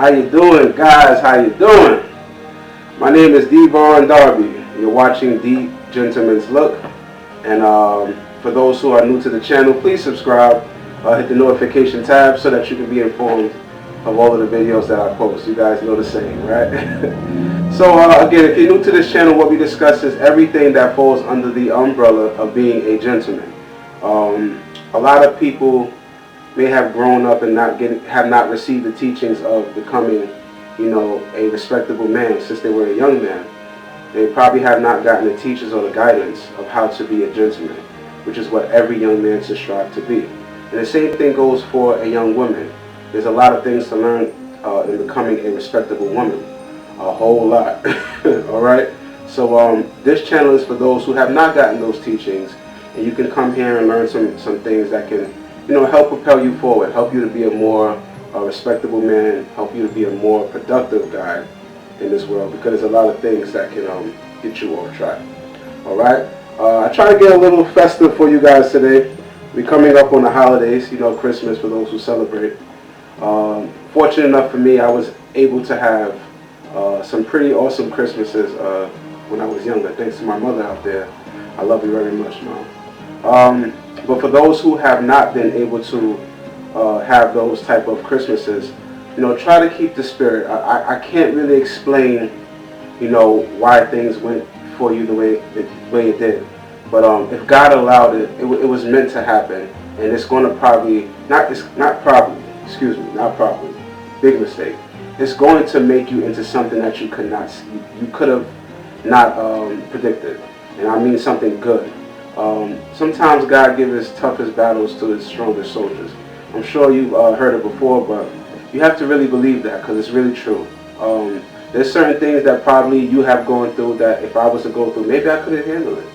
How you doing, guys? How you doing? My name is Devon Darby. You're watching The Gentleman's Look. And for those who are new to the channel, please subscribe. Hit the notification tab so that you can be informed of all of the videos that I post. You guys know the saying, right? So again, if you're new to this channel, what we discuss is everything that falls under the umbrella of being a gentleman. A lot of people may have grown up and have not received the teachings of becoming, a respectable man since they were a young man. They probably have not gotten the teachings or the guidance of how to be a gentleman, which is what every young man should strive to be. And the same thing goes for a young woman. There's a lot of things to learn in becoming a respectable woman. A whole lot. All right? So this channel is for those who have not gotten those teachings, and you can come here and learn some things that can, help propel you forward, help you to be a more respectable man, help you to be a more productive guy in this world, because there's a lot of things that can get you off track. All right? I try to get a little festive for you guys today. We're coming up on the holidays, Christmas for those who celebrate. Fortunate enough for me, I was able to have some pretty awesome Christmases when I was younger, thanks to my mother out there. I love you very much, Mom. But for those who have not been able to have those type of Christmases, try to keep the spirit. I can't really explain, why things went for you the way it did. But if God allowed it, it was meant to happen, and it's going to big mistake. It's going to make you into something that you could have not predicted, and I mean something good. Sometimes God gives his toughest battles to his strongest soldiers. I'm sure you've heard it before, but you have to really believe that, because it's really true. There's certain things that probably you have gone through that if I was to go through, maybe I couldn't handle it.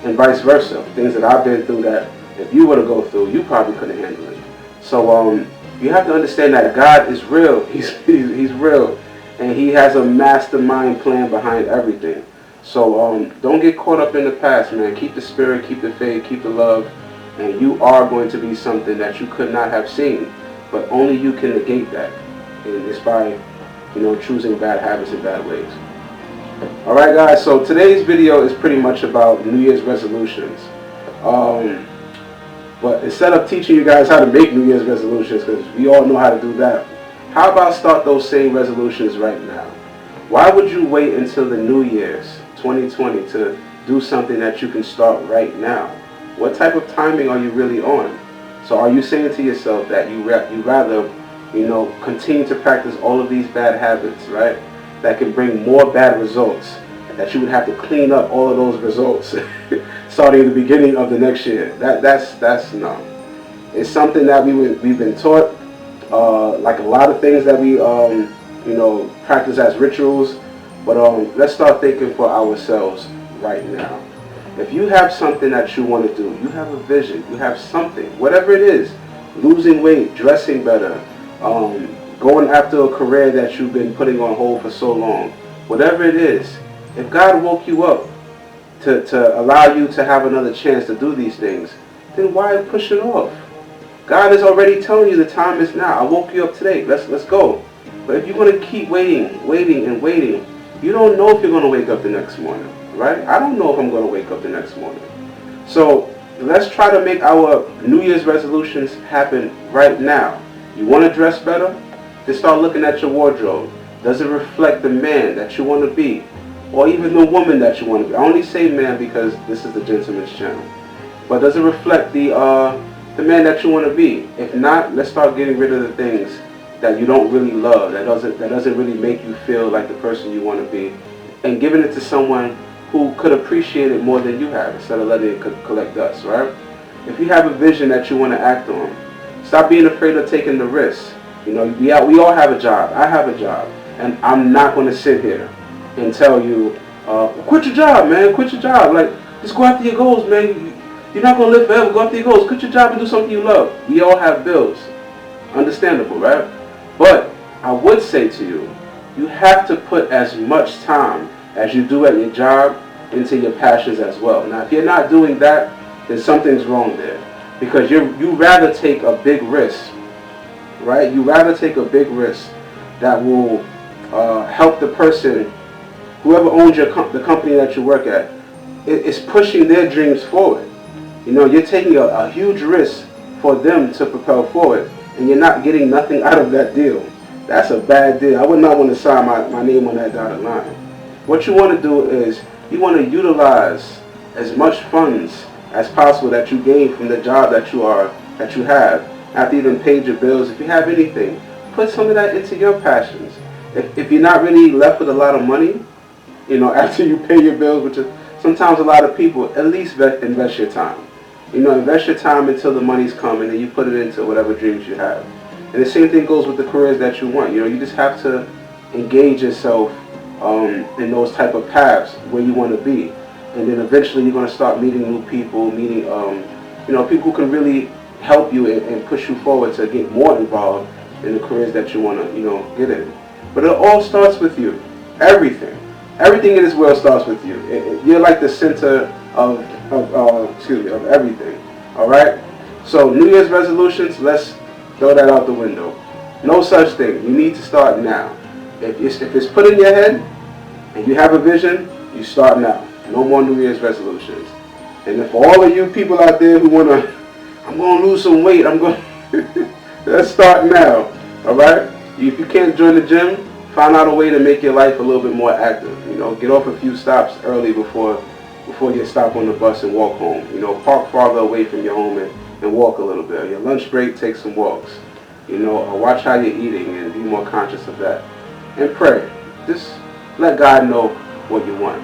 And vice versa. Things that I've been through that if you were to go through, you probably couldn't handle it. So you have to understand that God is real. He's real, and he has a mastermind plan behind everything. So don't get caught up in the past, man. Keep the spirit, keep the faith, keep the love, and you are going to be something that you could not have seen, but only you can negate that, and it's by choosing bad habits and bad ways. Alright guys, so today's video is pretty much about New Year's resolutions. But instead of teaching you guys how to make New Year's resolutions, because we all know how to do that, how about start those same resolutions right now? Why would you wait until the New Year's 2020 to do something that you can start right now? What type of timing are you really on? So are you saying to yourself that you rather continue to practice all of these bad habits, right, that can bring more bad results, and that you would have to clean up all of those results starting at the beginning of the next year? That's no. It's something that we've been taught, like a lot of things that we practice as rituals. But let's start thinking for ourselves right now. If you have something that you want to do, you have a vision, you have something, whatever it is, losing weight, dressing better, going after a career that you've been putting on hold for so long, whatever it is, if God woke you up to allow you to have another chance to do these things, then why push it off? God is already telling you the time is now. I woke you up today. Let's go. But if you're going to keep waiting, you don't know if you're going to wake up the next morning, right? I don't know if I'm going to wake up the next morning. So let's try to make our New Year's resolutions happen right now. You want to dress better? Then start looking at your wardrobe. Does it reflect the man that you want to be? Or even the woman that you want to be? I only say man because this is the Gentleman's channel. But does it reflect the man that you want to be? If not, let's start getting rid of the things that you don't really love, that doesn't really make you feel like the person you want to be, and giving it to someone who could appreciate it more than you have, instead of letting it collect dust, right? If you have a vision that you want to act on, stop being afraid of taking the risks. We all have a job. I have a job, and I'm not going to sit here and tell you, quit your job, man, quit your job. Like, just go after your goals, man. You're not going to live forever. Go after your goals. Quit your job and do something you love. We all have bills. Understandable, right? But I would say to you, you have to put as much time as you do at your job into your passions as well. Now, if you're not doing that, then something's wrong there. Because you rather take a big risk, right? You rather take a big risk that will help the person, whoever owns the company that you work at, is pushing their dreams forward. You know, you're taking a huge risk for them to propel forward, and you're not getting nothing out of that deal. That's a bad deal. I would not want to sign my name on that dotted line. What you want to do is you want to utilize as much funds as possible that you gain from the job that you have after you've even paid your bills. If you have anything, put some of that into your passions. If you're not really left with a lot of money, you know, after you pay your bills, which is sometimes a lot of people, at least invest your time. You know, invest your time until the money's coming, and you put it into whatever dreams you have. And the same thing goes with the careers that you want. You know, you just have to engage yourself in those type of paths where you want to be. And then eventually you're going to start meeting new people, meeting, you know, people who can really help you and push you forward to get more involved in the careers that you want to, you know, get in. But it all starts with you. Everything. Everything in this world starts with you. You're like the center of everything. All right? So New Year's resolutions, let's throw that out the window. No such thing. You need to start now. If it's put in your head and you have a vision, you start now. No more New Year's resolutions. And then for all of you people out there who want to, I'm going to lose some weight, let's start now. All right? If you can't join the gym, find out a way to make your life a little bit more active. You know, get off a few stops early before you stop on the bus and walk home. You know, park farther away from your home and walk a little bit. Your lunch break, take some walks. You know, watch how you're eating and be more conscious of that. And pray. Just let God know what you want.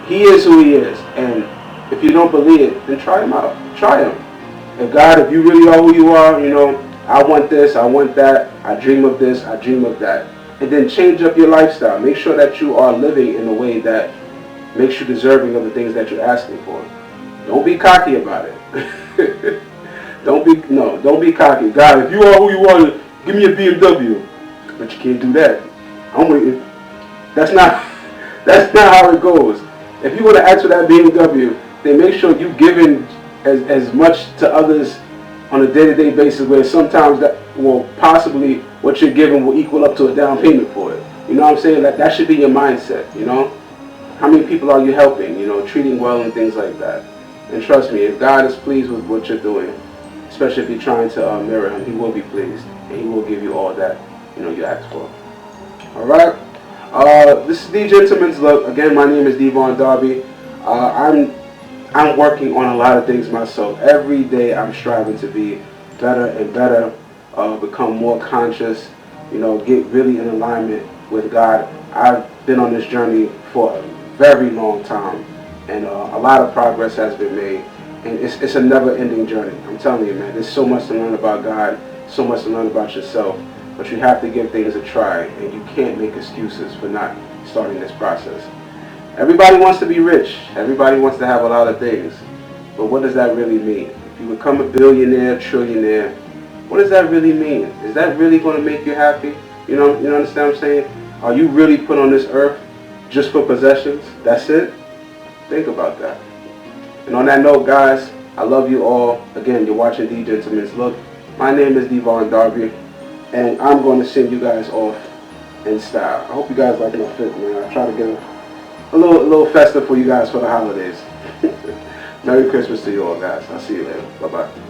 He is who He is. And if you don't believe it, then try Him out. Try Him. If God, if you really are who you are, you know, I want this, I want that, I dream of this, I dream of that. And then change up your lifestyle. Make sure that you are living in a way that makes you deserving of the things that you're asking for. Don't be cocky about it. Don't be cocky. God, if you are who you are, give me a BMW. But you can't do that. I'm waiting. That's not how it goes. If you want to ask for that BMW, then make sure you giving as much to others on a day-to-day basis, where sometimes that will possibly what you're giving will equal up to a down payment for it. You know what I'm saying? That should be your mindset, you know? How many people are you helping, you know, treating well and things like that? And trust me, if God is pleased with what you're doing, especially if you're trying to mirror Him, He will be pleased, and He will give you all that, you know, you ask for. All right? This is the Gentleman's Look. Again, my name is Devon Darby. I'm working on a lot of things myself. Every day I'm striving to be better and better, become more conscious, you know, get really in alignment with God. I've been on this journey for a very long time, and a lot of progress has been made, and it's a never-ending journey. I'm telling you, man, there's so much to learn about God, so much to learn about yourself, but you have to give things a try, and you can't make excuses for not starting this process. Everybody wants to be rich. Everybody wants to have a lot of things. But what does that really mean? If you become a billionaire, trillionaire, what does that really mean? Is that really going to make you happy? You understand what I'm saying? Are you really put on this earth just for possessions? That's it? Think about that. And on that note, guys, I love you all. Again, you're watching The Gentleman's Look. My name is Devon Darby, and I'm going to send you guys off in style. I hope you guys like my fit, man. I try to get a little festive for you guys for the holidays. Merry Christmas to you all, guys. I'll see you later. Bye-bye.